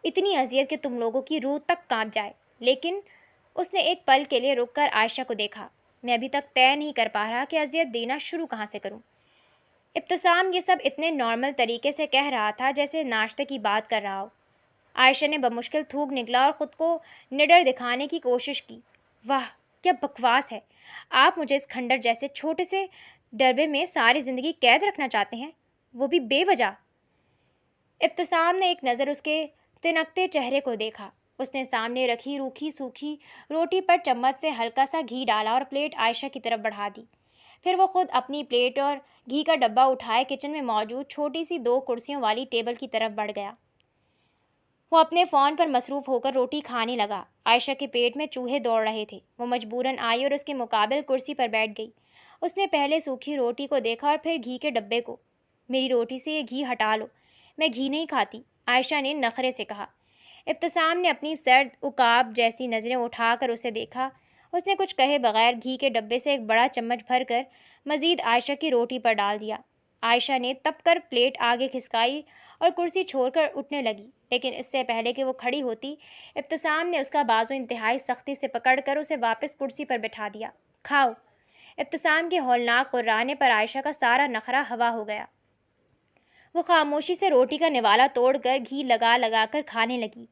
اتنی اذیت کہ تم لوگوں کی روح تک کانپ جائے۔ لیکن اس نے ایک پل کے لیے رک کر عائشہ کو دیکھا۔ میں ابھی تک طے نہیں کر پا رہا کہ اذیت دینا شروع کہاں سے کروں۔ ابتسام یہ سب اتنے نارمل طریقے سے کہہ رہا تھا جیسے ناشتے کی بات کر رہا ہو۔ عائشہ نے بمشکل تھوک نکلا اور خود کو نڈر دکھانے کی کوشش کی۔ واہ کیا بکواس ہے! آپ مجھے اس کھنڈر جیسے چھوٹے سے ڈربے میں ساری زندگی قید رکھنا چاہتے ہیں، وہ بھی بے وجہ۔ ابتسام نے ایک نظر اس کے تنکتے چہرے کو دیکھا۔ اس نے سامنے رکھی روکھی سوکھی روٹی پر چمچ سے ہلکا سا گھی ڈالا اور پلیٹ عائشہ کی طرف بڑھا دی۔ پھر وہ خود اپنی پلیٹ اور گھی کا ڈبہ اٹھائے کچن میں موجود چھوٹی سی 2 کرسیوں والی ٹیبل کی طرف بڑھ گیا۔ وہ اپنے فون پر مصروف ہو کر روٹی کھانے لگا۔ عائشہ کے پیٹ میں چوہے دوڑ رہے تھے۔ وہ مجبوراً آئی اور اس کے مقابل کرسی پر بیٹھ گئی۔ اس نے پہلے سوکھی روٹی کو دیکھا اور پھر گھی کے ڈبے کو۔ میری روٹی سے یہ گھی ہٹا لو، میں گھی نہیں کھاتی، عائشہ نے نخرے سے کہا۔ ابتسام نے اپنی سرد عقاب جیسی نظریں اٹھا کر اسے دیکھا۔ اس نے کچھ کہے بغیر گھی کے ڈبے سے ایک بڑا چمچ بھر کر مزید عائشہ کی روٹی پر ڈال دیا۔ عائشہ نے تپ کر پلیٹ آگے کھسکائی اور کرسی چھوڑ کر اٹھنے لگی، لیکن اس سے پہلے کہ وہ کھڑی ہوتی، ابتسام نے اس کا بازو انتہائی سختی سے پکڑ کر اسے واپس کرسی پر بٹھا دیا۔ کھاؤ۔ ابتسام کے ہولناک قرانے پر عائشہ کا سارا نخرہ ہوا ہو گیا۔ وہ خاموشی سے روٹی کا نوالا توڑ کر گھی لگا لگا کر کھانے لگی۔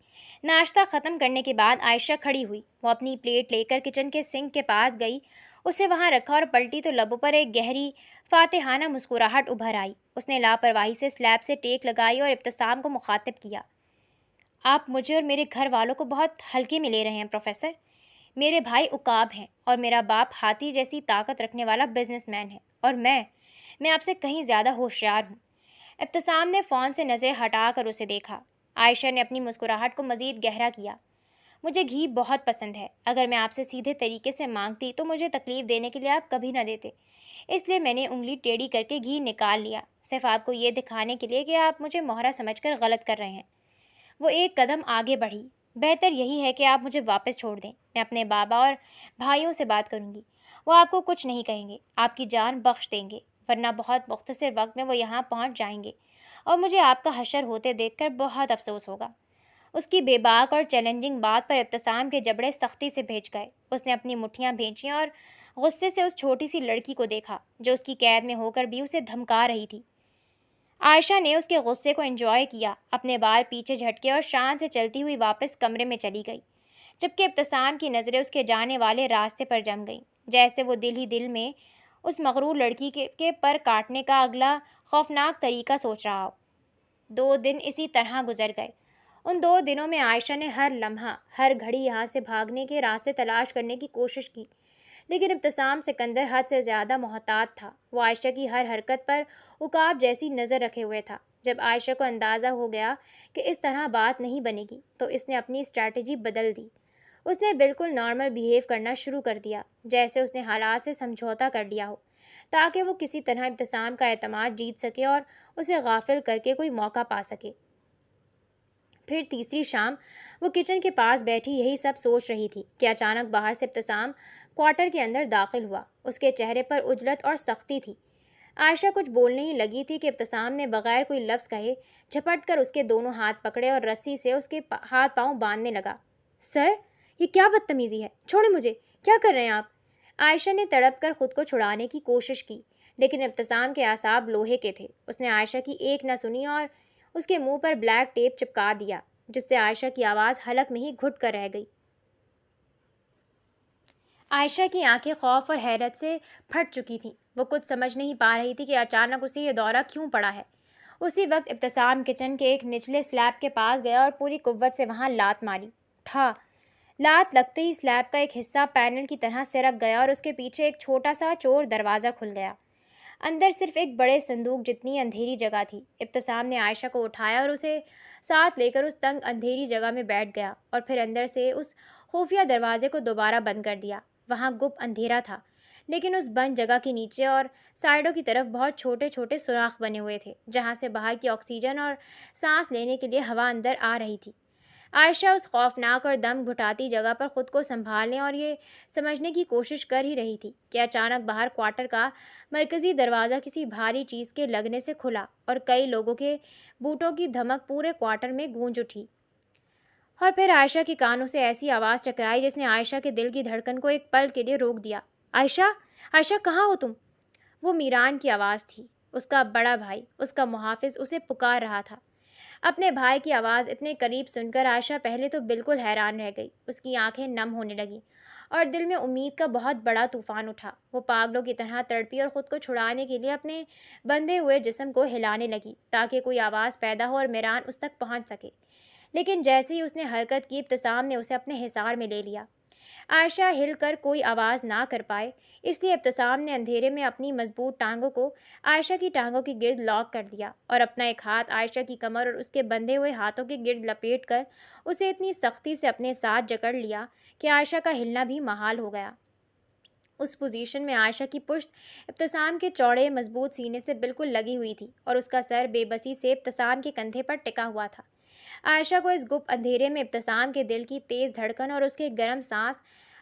ناشتہ ختم کرنے کے بعد عائشہ کھڑی ہوئی۔ وہ اپنی پلیٹ لے کر کچن کے سنک کے پاس گئی، اسے وہاں رکھا اور پلٹی تو لبوں پر ایک گہری فاتحانہ مسکراہٹ ابھر آئی۔ اس نے لاپرواہی سے سلیب سے ٹیک لگائی اور ابتسام کو مخاطب کیا۔ آپ مجھے اور میرے گھر والوں کو بہت ہلکے میں لے رہے ہیں پروفیسر۔ میرے بھائی عقاب ہیں اور میرا باپ ہاتھی جیسی طاقت رکھنے والا بزنس مین ہے، اور میں آپ سے کہیں زیادہ ہوشیار ہوں۔ ابتسام نے فون سے نظریں ہٹا کر اسے دیکھا۔ عائشہ نے اپنی مسکراہٹ کو مزید گہرا کیا۔ مجھے گھی بہت پسند ہے۔ اگر میں آپ سے سیدھے طریقے سے مانگتی تو مجھے تکلیف دینے کے لیے آپ کبھی نہ دیتے، اس لیے میں نے انگلی ٹیڑھی کر کے گھی نکال لیا، صرف آپ کو یہ دکھانے کے لیے کہ آپ مجھے مہرا سمجھ کر غلط کر رہے ہیں۔ وہ ایک قدم آگے بڑھی۔ بہتر یہی ہے کہ آپ مجھے واپس چھوڑ دیں، میں اپنے بابا اور بھائیوں سے بات کروں گی، وہ آپ کو کچھ نہیں کہیں گے، آپ کی جان بخش دیں گے، ورنہ بہت مختصر وقت میں وہ یہاں پہنچ جائیں گے اور مجھے آپ کا حشر ہوتے دیکھ کر بہت افسوس ہوگا۔ اس کی بے باک اور چیلنجنگ بات پر ابتسام کے جبڑے سختی سے بھیج گئے۔ اس نے اپنی مٹھیاں بھینچیں اور غصے سے اس چھوٹی سی لڑکی کو دیکھا جو اس کی قید میں ہو کر بھی اسے دھمکا رہی تھی۔ عائشہ نے اس کے غصے کو انجوائے کیا، اپنے بال پیچھے جھٹکے اور شان سے چلتی ہوئی واپس کمرے میں چلی گئی، جبکہ ابتسام کی نظریں اس کے جانے والے راستے پر جم گئیں، جیسے وہ دل ہی دل میں اس مغرور لڑکی کے پر کاٹنے کا اگلا خوفناک طریقہ سوچ رہا ہو۔ 2 دن اسی طرح گزر گئے۔ ان 2 دنوں میں عائشہ نے ہر لمحہ، ہر گھڑی یہاں سے بھاگنے کے راستے تلاش کرنے کی کوشش کی، لیکن ابتسام سکندر حد سے زیادہ محتاط تھا۔ وہ عائشہ کی ہر حرکت پر عقاب جیسی نظر رکھے ہوئے تھا۔ جب عائشہ کو اندازہ ہو گیا کہ اس طرح بات نہیں بنے گی تو اس نے اپنی اسٹریٹجی بدل دی۔ اس نے بالکل نارمل بیہیو کرنا شروع کر دیا، جیسے اس نے حالات سے سمجھوتا کر لیا ہو، تاکہ وہ کسی طرح ابتسام کا اعتماد جیت سکے اور اسے غافل کر کے کوئی موقع پا سکے۔ پھر تیسری شام وہ کچن کے پاس بیٹھی یہی سب سوچ رہی تھی کہ اچانک باہر سے ابتسام کوارٹر کے اندر داخل ہوا۔ اس کے چہرے پر عجلت اور سختی تھی۔ عائشہ کچھ بولنے ہی لگی تھی کہ ابتسام نے بغیر کوئی لفظ کہے جھپٹ کر اس کے دونوں ہاتھ پکڑے اور رسی سے اس کے ہاتھ پاؤں باندھنے لگا۔ سر، یہ کیا بدتمیزی ہے؟ چھوڑیں مجھے، کیا کر رہے ہیں آپ؟ عائشہ نے تڑپ کر خود کو چھڑانے کی کوشش کی، لیکن ابتسام کے اعصاب لوہے کے تھے۔ اس نے عائشہ کی ایک نہ سنی اور اس کے منہ پر بلیک ٹیپ چپکا دیا، جس سے عائشہ کی آواز حلق میں ہی گھٹ کر رہ گئی۔ عائشہ کی آنکھیں خوف اور حیرت سے پھٹ چکی تھیں۔ وہ کچھ سمجھ نہیں پا رہی تھی کہ اچانک اسے یہ دورہ کیوں پڑا ہے۔ اسی وقت ابتسام کچن کے ایک نچلے سلیب کے پاس گیا اور پوری قوت سے وہاں لات ماری۔ ٹھا! لات لگتے ہی سلیب کا ایک حصہ پینل کی طرح سرک گیا اور اس کے پیچھے ایک چھوٹا سا چور دروازہ کھل گیا۔ اندر صرف ایک بڑے صندوق جتنی اندھیری جگہ تھی۔ ابتسام نے عائشہ کو اٹھایا اور اسے ساتھ لے کر اس تنگ اندھیری جگہ میں بیٹھ گیا اور پھر اندر سے اس خفیہ دروازے کو دوبارہ بند کر دیا۔ وہاں گپ اندھیرا تھا، لیکن اس بند جگہ کے نیچے اور سائڈوں کی طرف بہت چھوٹے چھوٹے سوراخ بنے ہوئے تھے، جہاں سے باہر کی آکسیجن اور سانس لینے کے لیے ہوا اندر آ رہی تھی۔ عائشہ اس خوفناک اور دم گھٹاتی جگہ پر خود کو سنبھالنے اور یہ سمجھنے کی کوشش کر ہی رہی تھی کہ اچانک باہر کوارٹر کا مرکزی دروازہ کسی بھاری چیز کے لگنے سے کھلا اور کئی لوگوں کے بوٹوں کی دھمک پورے کوارٹر میں گونج اٹھی۔ اور پھر عائشہ کے کانوں سے ایسی آواز ٹکرائی جس نے عائشہ کے دل کی دھڑکن کو ایک پل کے لیے روک دیا۔ عائشہ، عائشہ کہاں ہو تم؟ وہ میران کی آواز تھی۔ اس کا بڑا بھائی، اس کا محافظ اسے پکار رہا تھا۔ اپنے بھائی کی آواز اتنے قریب سن کر عائشہ پہلے تو بالکل حیران رہ گئی۔ اس کی آنکھیں نم ہونے لگیں اور دل میں امید کا بہت بڑا طوفان اٹھا۔ وہ پاگلوں کی طرح تڑپی اور خود کو چھڑانے کے لیے اپنے بندھے ہوئے جسم کو ہلانے لگی تاکہ کوئی آواز پیدا ہو اور میران اس تک پہنچ سکے۔ لیکن جیسے ہی اس نے حرکت کی، ابتسام نے اسے اپنے حصار میں لے لیا۔ عائشہ ہل کر کوئی آواز نہ کر پائے، اس لیے ابتسام نے اندھیرے میں اپنی مضبوط ٹانگوں کو عائشہ کی ٹانگوں کے گرد لاک کر دیا اور اپنا ایک ہاتھ عائشہ کی کمر اور اس کے بندھے ہوئے ہاتھوں کے گرد لپیٹ کر اسے اتنی سختی سے اپنے ساتھ جکڑ لیا کہ عائشہ کا ہلنا بھی محال ہو گیا۔ اس پوزیشن میں عائشہ کی پشت ابتسام کے چوڑے مضبوط سینے سے بالکل لگی ہوئی تھی اور اس کا سر بے بسی سے ابتسام کے کندھے پر ٹکا ہوا تھا۔ عائشہ کو اس گپ اندھیرے میں ابتسام کے دل کی تیز دھڑکن اور اس کے گرم سانس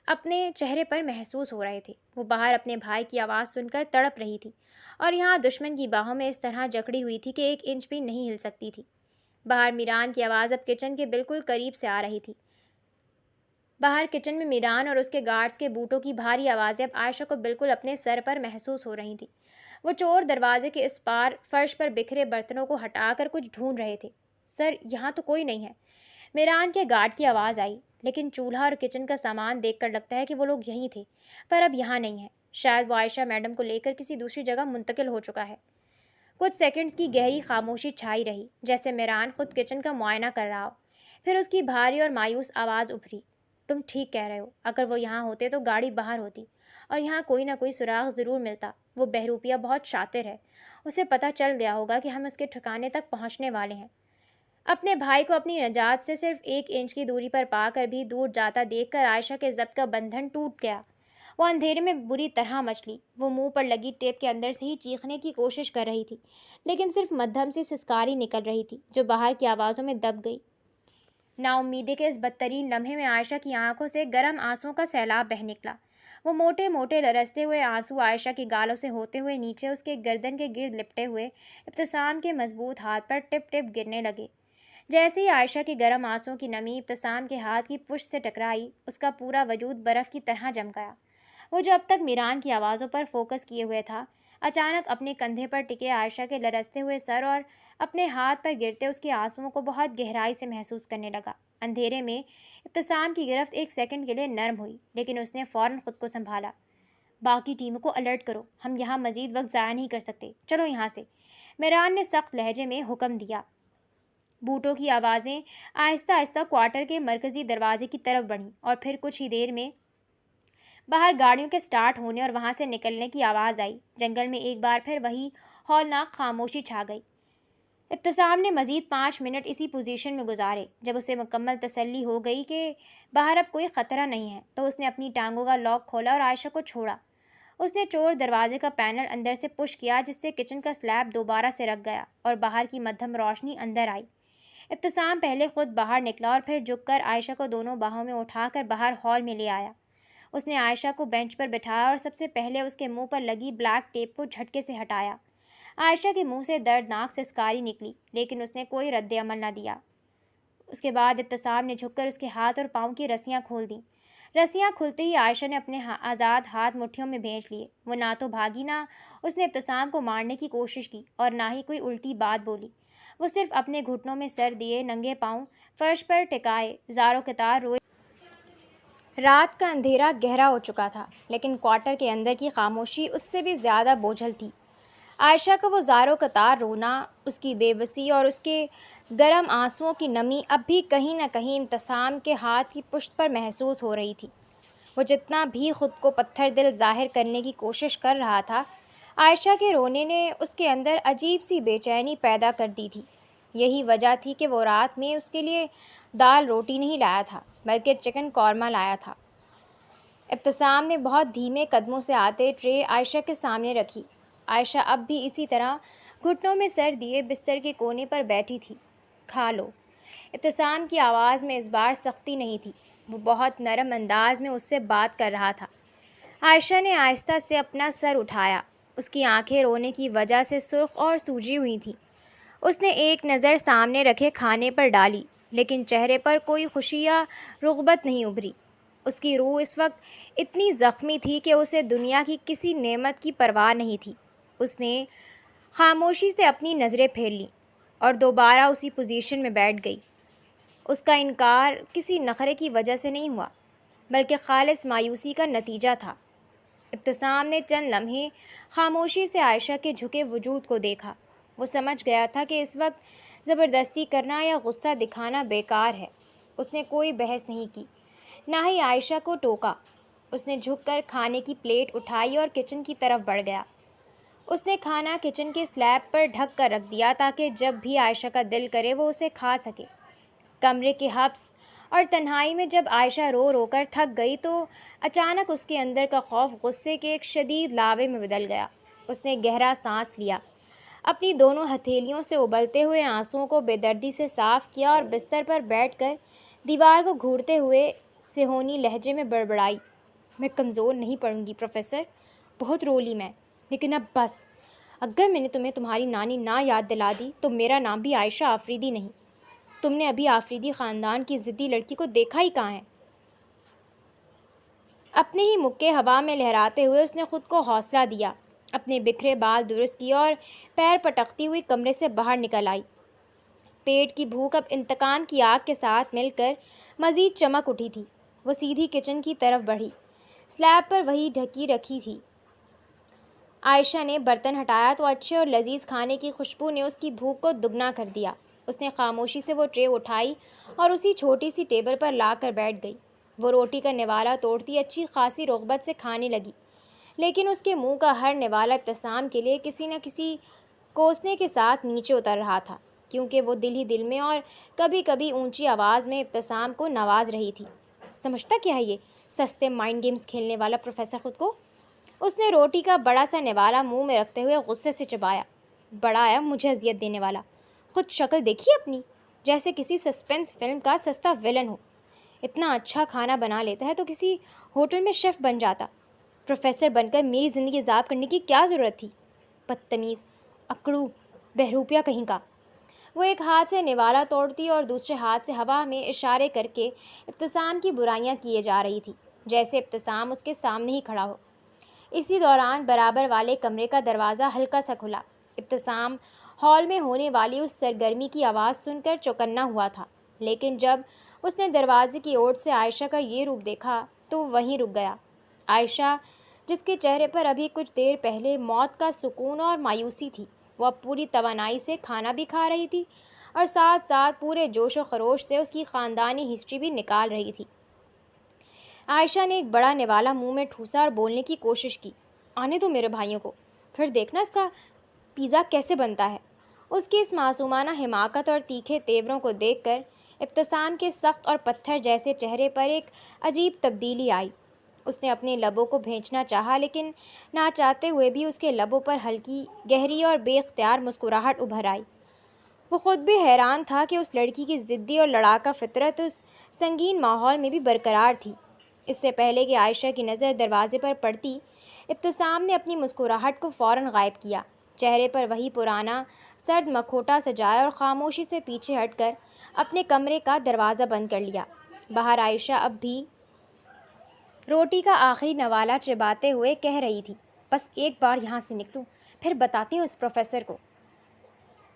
اپنے چہرے پر محسوس ہو رہے تھے۔ وہ باہر اپنے بھائی کی آواز سن کر تڑپ رہی تھی اور یہاں دشمن کی باہوں میں اس طرح جکڑی ہوئی تھی کہ ایک انچ بھی نہیں ہل سکتی تھی۔ باہر میران کی آواز اب کچن کے بالکل قریب سے آ رہی تھی۔ باہر کچن میں میران اور اس کے گارڈز کے بوٹوں کی بھاری آوازیں اب عائشہ کو بالکل اپنے سر پر محسوس ہو رہی تھیں۔ وہ چور دروازے کے اس پار فرش پر بکھرے برتنوں کو ہٹا کر کچھ ڈھونڈ رہے تھے۔ سر، یہاں تو کوئی نہیں ہے، میران کے گارڈ کی آواز آئی، لیکن چولہا اور کچن کا سامان دیکھ کر لگتا ہے کہ وہ لوگ یہیں تھے، پر اب یہاں نہیں ہے۔ شاید وہ عائشہ میڈم کو لے کر کسی دوسری جگہ منتقل ہو چکا ہے۔ کچھ سیکنڈز کی گہری خاموشی چھائی رہی، جیسے میران خود کچن کا معائنہ کر رہا ہو۔ پھر اس کی بھاری اور مایوس آواز ابھری، تم ٹھیک کہہ رہے ہو، اگر وہ یہاں ہوتے تو گاڑی باہر ہوتی اور یہاں کوئی نہ کوئی سراغ ضرور ملتا۔ وہ بہروپیہ بہت شاطر ہے، اسے پتہ چل گیا ہوگا کہ ہم اس کے ٹھکانے تک پہنچنے والے ہیں۔ اپنے بھائی کو اپنی نجات سے صرف 1 انچ کی دوری پر پا کر بھی دور جاتا دیکھ کر عائشہ کے ضبط کا بندھن ٹوٹ گیا۔ وہ اندھیرے میں بری طرح مچلی۔ وہ منہ پر لگی ٹیپ کے اندر سے ہی چیخنے کی کوشش کر رہی تھی، لیکن صرف مدھم سی سسکاری نکل رہی تھی جو باہر کی آوازوں میں دب گئی۔ نا امیدی کے اس بدترین لمحے میں عائشہ کی آنکھوں سے گرم آنسوؤں کا سیلاب بہہ نکلا۔ وہ موٹے موٹے لرزتے ہوئے آنسو عائشہ کی گالوں سے ہوتے ہوئے نیچے اس کے گردن کے گرد لپٹے ہوئے ابتسام کے مضبوط ہاتھ پر ٹپ ٹپ گرنے لگے۔ جیسے ہی عائشہ کے گرم آنسوؤں کی نمی ابتسام کے ہاتھ کی پشت سے ٹکرائی، اس کا پورا وجود برف کی طرح جم گیا۔ وہ جو اب تک میران کی آوازوں پر فوکس کیے ہوئے تھا، اچانک اپنے کندھے پر ٹکے عائشہ کے لرزتے ہوئے سر اور اپنے ہاتھ پر گرتے اس کے آنسوؤں کو بہت گہرائی سے محسوس کرنے لگا۔ اندھیرے میں ابتسام کی گرفت 1 سیکنڈ کے لیے نرم ہوئی، لیکن اس نے فوراً خود کو سنبھالا۔ باقی ٹیموں کو الرٹ کرو، ہم یہاں مزید وقت ضائع نہیں کر سکتے، چلو یہاں سے، میران نے سخت لہجے میں حکم دیا۔ بوٹوں کی آوازیں آہستہ آہستہ کوارٹر کے مرکزی دروازے کی طرف بڑھیں اور پھر کچھ ہی دیر میں باہر گاڑیوں کے سٹارٹ ہونے اور وہاں سے نکلنے کی آواز آئی۔ جنگل میں ایک بار پھر وہی ہولناک خاموشی چھا گئی۔ ابتسام نے مزید 5 منٹ اسی پوزیشن میں گزارے۔ جب اسے مکمل تسلی ہو گئی کہ باہر اب کوئی خطرہ نہیں ہے، تو اس نے اپنی ٹانگوں کا لاک کھولا اور عائشہ کو چھوڑا۔ اس نے چور دروازے کا پینل اندر سے پش کیا، جس سے کچن کا سلیب دوبارہ سے رک گیا اور باہر کی مدھم روشنی اندر آئی۔ ابتسام پہلے خود باہر نکلا اور پھر جھک کر عائشہ کو دونوں باہوں میں اٹھا کر باہر ہال میں لے آیا۔ اس نے عائشہ کو بینچ پر بٹھایا اور سب سے پہلے اس کے منہ پر لگی بلیک ٹیپ کو جھٹکے سے ہٹایا۔ عائشہ کے منہ سے دردناک سسکاری نکلی، لیکن اس نے کوئی رد عمل نہ دیا۔ اس کے بعد ابتسام نے جھک کر اس کے ہاتھ اور پاؤں کی رسیاں کھول دیں۔ رسیاں کھلتے ہی عائشہ نے اپنے آزاد ہاتھ مٹھیوں میں بھیج لیے۔ وہ نہ تو بھاگی، نہ اس نے ابتسام کو مارنے کی کوشش کی اور نہ ہی کوئی الٹی بات بولی۔ وہ صرف اپنے گھٹنوں میں سر دیے ننگے پاؤں فرش پر ٹکائے زاروں قطار روئے۔ رات کا اندھیرا گہرا ہو چکا تھا، لیکن کوارٹر کے اندر کی خاموشی اس سے بھی زیادہ بوجھل تھی۔ عائشہ کا وہ زاروں قطار رونا، اس کی بے بسی اور اس کے گرم آنسوؤں کی نمی اب بھی کہیں نہ کہیں ابتسام کے ہاتھ کی پشت پر محسوس ہو رہی تھی۔ وہ جتنا بھی خود کو پتھر دل ظاہر کرنے کی کوشش کر رہا تھا، عائشہ کے رونے نے اس کے اندر عجیب سی بے چینی پیدا کر دی تھی۔ یہی وجہ تھی کہ وہ رات میں اس کے لیے دال روٹی نہیں لایا تھا بلکہ چکن قورمہ لایا تھا۔ ابتسام نے بہت دھیمے قدموں سے آتے ٹرے عائشہ کے سامنے رکھی۔ عائشہ اب بھی اسی طرح گھٹنوں میں سر دیے بستر کے کونے پر بیٹھی تھی۔ کھا لو۔ ابتسام کی آواز میں اس بار سختی نہیں تھی، وہ بہت نرم انداز میں اس سے بات کر رہا تھا۔ عائشہ نے آہستہ سے اپنا سر اٹھایا۔ اس کی آنکھیں رونے کی وجہ سے سرخ اور سوجی ہوئی تھیں۔ اس نے ایک نظر سامنے رکھے کھانے پر ڈالی، لیکن چہرے پر کوئی خوشی یا رغبت نہیں ابھری۔ اس کی روح اس وقت اتنی زخمی تھی کہ اسے دنیا کی کسی نعمت کی پرواہ نہیں تھی۔ اس نے خاموشی سے اپنی نظریں پھیر لیں اور دوبارہ اسی پوزیشن میں بیٹھ گئی۔ اس کا انکار کسی نخرے کی وجہ سے نہیں ہوا، بلکہ خالص مایوسی کا نتیجہ تھا۔ ابتسام نے چند لمحے خاموشی سے عائشہ کے جھکے وجود کو دیکھا۔ وہ سمجھ گیا تھا کہ اس وقت زبردستی کرنا یا غصہ دکھانا بیکار ہے۔ اس نے کوئی بحث نہیں کی، نہ ہی عائشہ کو ٹوکا۔ اس نے جھک کر کھانے کی پلیٹ اٹھائی اور کچن کی طرف بڑھ گیا۔ اس نے کھانا کچن کے سلیب پر ڈھک کر رکھ دیا تاکہ جب بھی عائشہ کا دل کرے وہ اسے کھا سکے۔ کمرے کے حبس اور تنہائی میں جب عائشہ رو رو کر تھک گئی تو اچانک اس کے اندر کا خوف غصے کے ایک شدید لاوے میں بدل گیا۔ اس نے گہرا سانس لیا، اپنی دونوں ہتھیلیوں سے ابلتے ہوئے آنسوؤں کو بے دردی سے صاف کیا اور بستر پر بیٹھ کر دیوار کو گھورتے ہوئے سہونی لہجے میں بڑبڑائی، میں کمزور نہیں پڑوں گی پروفیسر، بہت رو لی میں، لیکن اب بس۔ اگر میں نے تمہیں تمہاری نانی نہ یاد دلا دی تو میرا نام بھی عائشہ آفریدی نہیں۔ تم نے ابھی آفریدی خاندان کی ضدی لڑکی کو دیکھا ہی کہاں ہے؟ اپنے ہی مکے ہوا میں لہراتے ہوئے اس نے خود کو حوصلہ دیا، اپنے بکھرے بال درست کیے اور پیر پٹکتی ہوئی کمرے سے باہر نکل آئی۔ پیٹ کی بھوک اب انتقام کی آگ کے ساتھ مل کر مزید چمک اٹھی تھی۔ وہ سیدھی کچن کی طرف بڑھی۔ سلیب پر وہی ڈھکی رکھی تھی۔ عائشہ نے برتن ہٹایا تو اچھے اور لذیذ کھانے کی خوشبو نے اس کی بھوک کو دگنا کر دیا۔ اس نے خاموشی سے وہ ٹرے اٹھائی اور اسی چھوٹی سی ٹیبل پر لا کر بیٹھ گئی۔ وہ روٹی کا نوالا توڑتی اچھی خاصی رغبت سے کھانے لگی، لیکن اس کے منہ کا ہر نوالا ابتسام کے لیے کسی نہ کسی کوسنے کے ساتھ نیچے اتر رہا تھا، کیونکہ وہ دل ہی دل میں اور کبھی کبھی اونچی آواز میں ابتسام کو نواز رہی تھی۔ سمجھتا کیا ہے یہ سستے مائنڈ گیمز کھیلنے والا پروفیسر خود کو؟ اس نے روٹی کا بڑا سا نوالا منہ میں رکھتے ہوئے غصے سے چبایا۔ بڑا ہے مجھے اذیت دینے والا، خود شکل دیکھیے اپنی، جیسے کسی سسپنس فلم کا سستا ویلن ہو۔ اتنا اچھا کھانا بنا لیتا ہے تو کسی ہوٹل میں شیف بن جاتا۔ پروفیسر بن کر میری زندگی عذاب کرنے کی کیا ضرورت تھی؟ بدتمیز، اکڑو، بہروپیہ کہیں کا۔ وہ ایک ہاتھ سے نوالا توڑتی اور دوسرے ہاتھ سے ہوا میں اشارے کر کے ابتسام کی برائیاں کیے جا رہی تھی، جیسے ابتسام اس کے سامنے ہی کھڑا ہو۔ اسی دوران برابر والے کمرے کا دروازہ ہلکا سا کھلا۔ ابتسام ہال میں ہونے والی اس سرگرمی کی آواز سن کر چوکنا ہوا تھا، لیکن جب اس نے دروازے کی اوٹ سے عائشہ کا یہ روپ دیکھا تو وہ وہیں رک گیا۔ عائشہ، جس کے چہرے پر ابھی کچھ دیر پہلے موت کا سکون اور مایوسی تھی، وہ اب پوری توانائی سے کھانا بھی کھا رہی تھی اور ساتھ ساتھ پورے جوش و خروش سے اس کی خاندانی ہسٹری بھی نکال رہی تھی۔ عائشہ نے ایک بڑا نوالا منہ میں ٹھوسا اور بولنے کی کوشش کی، آنے دو میرے بھائیوں کو، پھر دیکھنا اس کا پیزا کیسے بنتا ہے۔ اس کی اس معصومانہ حماقت اور تیکھے تیوروں کو دیکھ کر ابتسام کے سخت اور پتھر جیسے چہرے پر ایک عجیب تبدیلی آئی۔ اس نے اپنے لبوں کو بھینچنا چاہا، لیکن نہ چاہتے ہوئے بھی اس کے لبوں پر ہلکی، گہری اور بے اختیار مسکراہٹ ابھر آئی۔ وہ خود بھی حیران تھا کہ اس لڑکی کی ضدی اور لڑاکا فطرت اس سنگین ماحول میں بھی برقرار تھی۔ اس سے پہلے کہ عائشہ کی نظر دروازے پر پڑتی، ابتسام نے اپنی مسکراہٹ کو فوراً غائب کیا، چہرے پر وہی پرانا سرد مکھوٹا سجایا اور خاموشی سے پیچھے ہٹ کر اپنے کمرے کا دروازہ بند کر لیا۔ باہر عائشہ اب بھی روٹی کا آخری نوالا چباتے ہوئے کہہ رہی تھی، بس ایک بار یہاں سے نکلوں، پھر بتاتی ہوں اس پروفیسر کو۔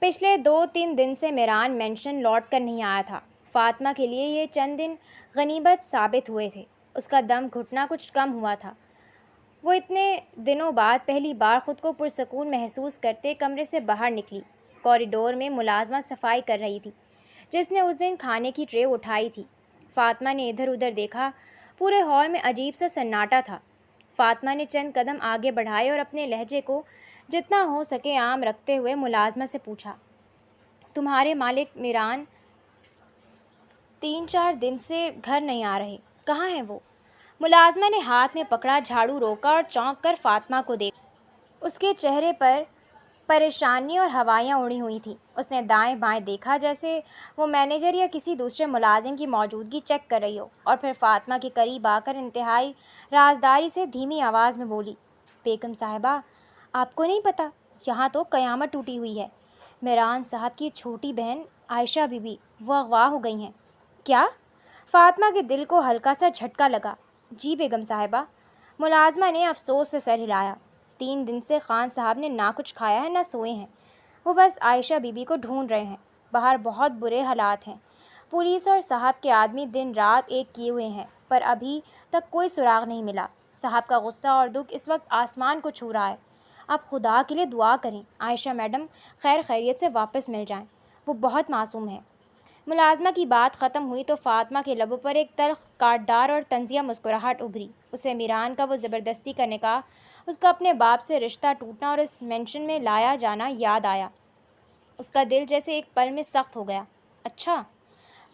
پچھلے 2-3 دن سے میران مینشن لوٹ کر نہیں آیا تھا۔ فاطمہ کے لیے یہ چند دن غنیمت ثابت ہوئے تھے۔ اس کا دم گھٹنا کچھ کم ہوا تھا۔ وہ اتنے دنوں بعد پہلی بار خود کو پرسکون محسوس کرتے کمرے سے باہر نکلی۔ کوریڈور میں ملازمہ صفائی کر رہی تھی، جس نے اس دن کھانے کی ٹرے اٹھائی تھی۔ فاطمہ نے ادھر ادھر دیکھا، پورے ہال میں عجیب سا سناٹا تھا۔ فاطمہ نے چند قدم آگے بڑھائے اور اپنے لہجے کو جتنا ہو سکے عام رکھتے ہوئے ملازمہ سے پوچھا، تمہارے مالک میران 3-4 دن سے گھر نہیں آ رہے، کہاں ہیں وہ؟ ملازمہ نے ہاتھ میں پکڑا جھاڑو روکا اور چونک کر فاطمہ کو دیکھا۔ اس کے چہرے پر پریشانی اور ہوائیاں اڑی ہوئی تھیں۔ اس نے دائیں بائیں دیکھا جیسے وہ مینیجر یا کسی دوسرے ملازم کی موجودگی چیک کر رہی ہو، اور پھر فاطمہ کے قریب آ کر انتہائی رازداری سے دھیمی آواز میں بولی، بیگم صاحبہ، آپ کو نہیں پتہ، یہاں تو قیامت ٹوٹی ہوئی ہے۔ میران صاحب کی چھوٹی بہن عائشہ بی بی وہ اغوا ہو گئی ہیں۔ کیا؟ فاطمہ کے دل کو ہلکا سا جھٹکا لگا۔ جی بیگم صاحبہ۔ ملازمہ نے افسوس سے سر ہلایا۔ 3 دن سے خان صاحب نے نہ کچھ کھایا ہے نہ سوئے ہیں، وہ بس عائشہ بی بی کو ڈھونڈ رہے ہیں۔ باہر بہت برے حالات ہیں، پولیس اور صاحب کے آدمی دن رات ایک کیے ہوئے ہیں، پر ابھی تک کوئی سراغ نہیں ملا۔ صاحب کا غصہ اور دکھ اس وقت آسمان کو چھو رہا ہے۔ آپ خدا کے لیے دعا کریں عائشہ میڈم خیر خیریت سے واپس مل جائیں، وہ بہت معصوم ہیں۔ ملازمہ کی بات ختم ہوئی تو فاطمہ کے لبوں پر ایک تلخ کاٹدار اور طنزیہ مسکراہٹ ابھری۔ اسے میران کا وہ زبردستی کا نکاح، اس کا اپنے باپ سے رشتہ ٹوٹنا اور اس مینشن میں لایا جانا یاد آیا۔ اس کا دل جیسے ایک پل میں سخت ہو گیا۔ اچھا؟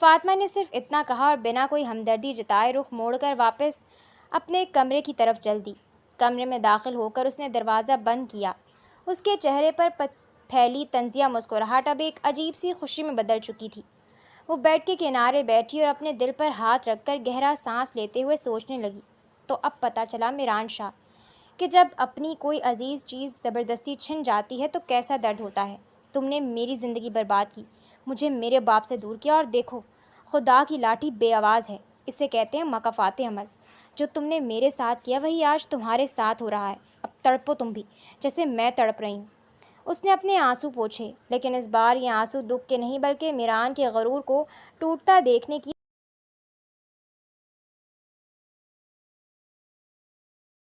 فاطمہ نے صرف اتنا کہا اور بنا کوئی ہمدردی جتائے رخ موڑ کر واپس اپنے کمرے کی طرف چل دی۔ کمرے میں داخل ہو کر اس نے دروازہ بند کیا۔ اس کے چہرے پر پھیلی طنزیہ مسکراہٹ اب ایک عجیب سی خوشی میں بدل چکی تھی۔ وہ بیڈ کے کنارے بیٹھی اور اپنے دل پر ہاتھ رکھ کر گہرا سانس لیتے ہوئے سوچنے لگی۔ تو اب پتہ چلا میران شاہ کہ جب اپنی کوئی عزیز چیز زبردستی چھن جاتی ہے تو کیسا درد ہوتا ہے۔ تم نے میری زندگی برباد کی، مجھے میرے باپ سے دور کیا، اور دیکھو خدا کی لاٹھی بے آواز ہے، اسے کہتے ہیں مکافات عمل۔ جو تم نے میرے ساتھ کیا وہی آج تمہارے ساتھ ہو رہا ہے۔ اب تڑپو تم بھی جیسے میں تڑپ رہی ہوں۔ اس نے اپنے آنسو پوچھے، لیکن اس بار یہ آنسو دکھ کے نہیں بلکہ میران کے غرور کو ٹوٹتا دیکھنے کی